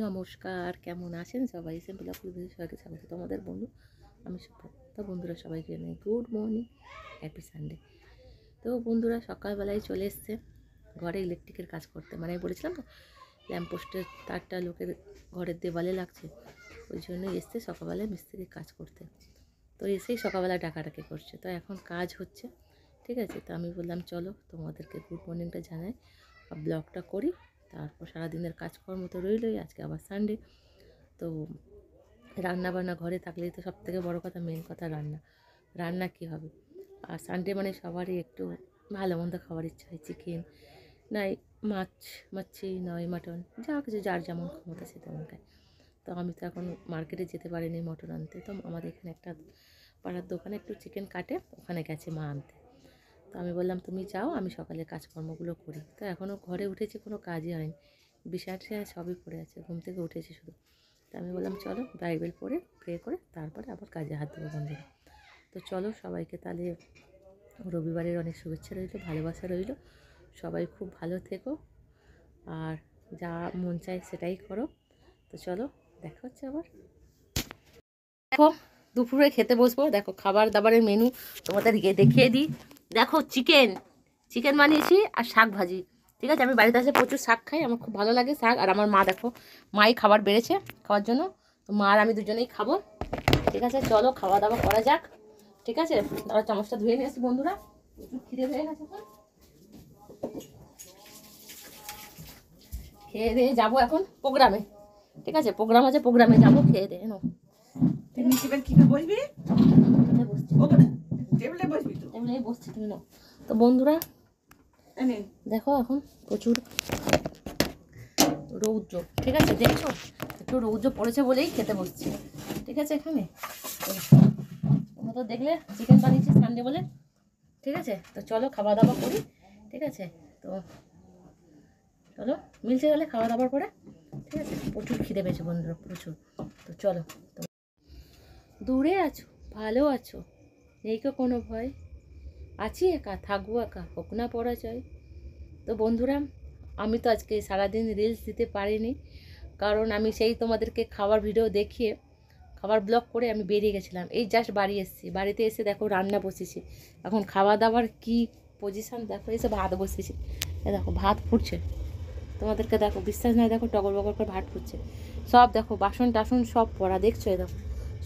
নমস্কার, কেমন আছেন সবাই? সিম্পল অফ লিভিং সবাইকে স্বাগত। তোমাদের বন্ধু আমি সুপ্রভাত। তো বন্ধুরা সবাইকে জানাই গুড মর্নিং, হ্যাপি সানডে। তো বন্ধুরা সকালবেলায় চলে এসছে ঘরে ইলেকট্রিকের কাজ করতে, মানে আমি বলেছিলাম না ল্যাম্পপোস্টের তারটা লোকের ঘরের দেওয়ালে লাগছে, ওই জন্যই এসছে সকালবেলায় মিস্ত্রির কাজ করতে। তো এসেই সকালবেলা ডাকাডাকি করছে, তো এখন কাজ হচ্ছে, ঠিক আছে। তো আমি বললাম চলো তোমাদেরকে গুড মর্নিংটা জানাই আর ব্লগটা করি, তারপর সারাদিনের কাজকর্ম তো রইলই, আজকে আবার সানডে। তো রান্না বান্না ঘরে থাকলেই তো সব থেকে বড়ো কথা, মেন কথা রান্না কী হবে। আর সানডে মানে সবারই একটু ভালো মন্দ খাওয়ার ইচ্ছা হয়, চিকেন নয় মাছি নয় মাটন, যা কিছু যার যেমন ক্ষমতা সে তেমন খায়। তো আমি তো এখন মার্কেটে যেতে পারিনি মটন আনতে, তো আমাদের এখানে একটা পাড়ার দোকানে একটু চিকেন কাটে, ওখানে গেছে মা আনতে। তো আমি বললাম তুমি যাও, আমি সকালে কাজকর্মগুলো করি। তো এখনও ঘরে উঠেছি, কোনো কাজই হয়নি, বিছানা সবই পড়ে আছে, ঘুম থেকে উঠেছি শুধু। তো আমি বললাম চলো বাইবেল পড়ে প্রে করে তারপরে আবার কাজে হাত দেবো বন্ধুরা। তো চলো সবাইকে তাহলে রবিবারের অনেক শুভেচ্ছা রইল, ভালোবাসা রইল। সবাই খুব ভালো থেকো আর যা মন চায় সেটাই করো। তো চলো দেখা হচ্ছে আবার। দেখো দুপুরে খেতে বসবো, দেখো খাবার দাবারের মেনু তোমাদের দেখিয়ে দিই। দেখো চিকেন বানিয়েছি আর শাক ভাজি, ঠিক আছে। আমি বাড়িতে আসে প্রচুর শাক খাই, আমার খুব ভালো লাগে শাক। আর আমার মা দেখো, মাই খাবার বেড়েছে খাওয়ার জন্য, তো মা আর আমি দুজনেই খাবো, ঠিক আছে। চলো খাওয়া দাওয়া করা যাক, ঠিক আছে। তারপর চামচটা ধুয়ে নিয়ে আসি বন্ধুরা, একটু খিদে হয়ে গেছে, খেয়ে দিয়ে যাবো এখন প্রোগ্রামে, ঠিক আছে। প্রোগ্রাম আছে, প্রোগ্রামে যাবো, খেয়ে দিয়ে নো বসছি তুমি নাও। তো বন্ধুরা দেখো এখন প্রচুর রৌদ্র, ঠিক আছে, দেখছো একটু রৌদ্র পড়েছে বলেই খেতে বসছি, ঠিক আছে। এখানে তোমরা তো দেখলে চিকেন বানিয়েছি সানডে বলে, ঠিক আছে। তো চলো খাওয়া দাওয়া করি, ঠিক আছে। তো চলো মিলছে গেলে খাওয়া দাওয়ার পরে, ঠিক আছে। প্রচুর খিদে পেয়েছে বন্ধুরা, প্রচুর। তো চলো, দূরে আছো ভালো আছো, নেই তো কোনো ভয়, আছি একা থাকবো একা, হোক না পরাজয়। তো বন্ধুরা আমি তো আজকে সারাদিন রিলস দিতে পারিনি, কারণ আমি সেই তোমাদেরকে খাবার ভিডিও দেখিয়ে খাবার ব্লগ করে আমি বেরিয়ে গেছিলাম। এই জাস্ট বাড়ি এসেছি, বাড়িতে এসে দেখো রান্না বসেছি, এখন খাওয়া দাওয়ার কি পজিশান দেখো, এসে ভাত বসেছি, এ দেখো ভাত ফুটছে, তোমাদেরকে দেখো বিশ্বাস নয়, দেখো টগর বগর করে ভাত ফুটছে, সব দেখো বাসন টাসন সব পড়া, দেখছো এ দেখো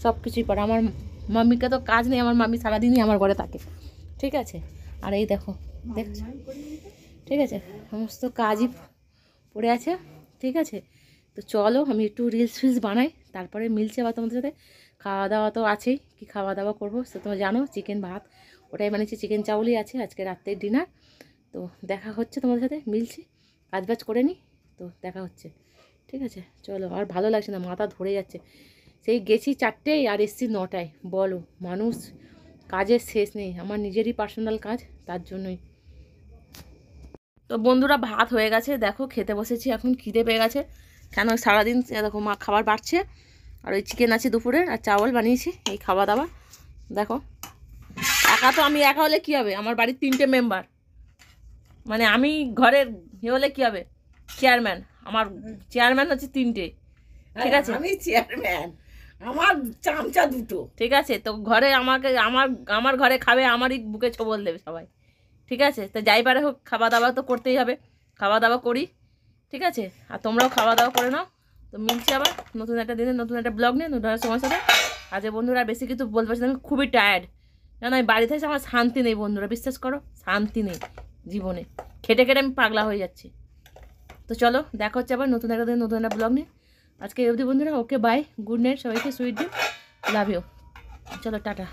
সব কিছুই পড়া। আমার মাম্মিকে তো কাজ নেই, আমার মাম্মি সারাদিনই আমার ঘরে থাকে, ঠিক আছে। আর এই দেখো দেখছো, ঠিক আছে, সমস্ত কাজই পড়ে আছে, ঠিক আছে। তো চলো আমি একটু রিলস ফিলস বানাই, তারপরে মিলছে বা তোমাদের সাথে। খাওয়া দাওয়া তো আছেই, কি খাওয়া দাওয়া করবো সে তোমরা জানো, চিকেন ভাত ওটাই বানিয়েছি, চিকেন চাউলই আছে আজকে রাত্রের ডিনার। তো দেখা হচ্ছে তোমাদের সাথে, মিলছি কাজ বাজ করে নিই, তো দেখা হচ্ছে, ঠিক আছে। চলো, আর ভালো লাগছে না, মাথা ধরে যাচ্ছে, সেই গেছি 4টেয় আর এসছি 9টায়, বলো মানুষ কাজের শেষ নেই, আমার নিজেরই পার্সোনাল কাজ, তার জন্যই। তো বন্ধুরা ভাত হয়ে গেছে, দেখো খেতে বসেছি, এখন খিদে পেয়ে গেছে, কেন সারাদিন দেখো মা খাবার বাড়ছে, আর ওই চিকেন আছে দুপুরের, আর চাওয়াল বানিয়েছি, এই খাওয়া দাওয়া দেখো। একা তো আমি একা হলে কী হবে, আমার বাড়ির 3টে মেম্বার, মানে আমি ঘরের হলে কী হবে, চেয়ারম্যান, আমার চেয়ারম্যান হচ্ছে 3টে, ঠিক আছে। আমি চেয়ারম্যান, আমার চামচা 2টো, ঠিক আছে। তো ঘরে আমাকে আমার ঘরে খাবে, আমারই বুকে ছোবল দেবে সবাই, ঠিক আছে। তো যাই পারে হোক খাওয়া দাওয়া তো করতেই হবে, খাওয়া দাওয়া করি, ঠিক আছে। আর তোমরাও খাওয়া দাওয়া করে নাও। তো মিলছি আবার নতুন একটা দিনে, নতুন একটা ব্লগ নিয়ে, নতুন একটা সময় সাথে। আজ বন্ধুরা বেশি কিছু বলতে পারছি না, আমি খুবই টায়ার্ড, জানো আমি বাড়িতে এসে আমার শান্তি নেই বন্ধুরা, বিশ্বাস করো শান্তি নেই জীবনে, খেটে খেটে আমি পাগলা হয়ে যাচ্ছি। তো চলো দেখা হচ্ছে আবার নতুন একটা দিন, নতুন একটা ব্লগ নিয়ে। আজকে এই অবধি বন্ধুরা, ওকে বাই, গুড নাইট সবাইকে, সুইট ড্রিম, লাভ ইউ, চলো টাটা।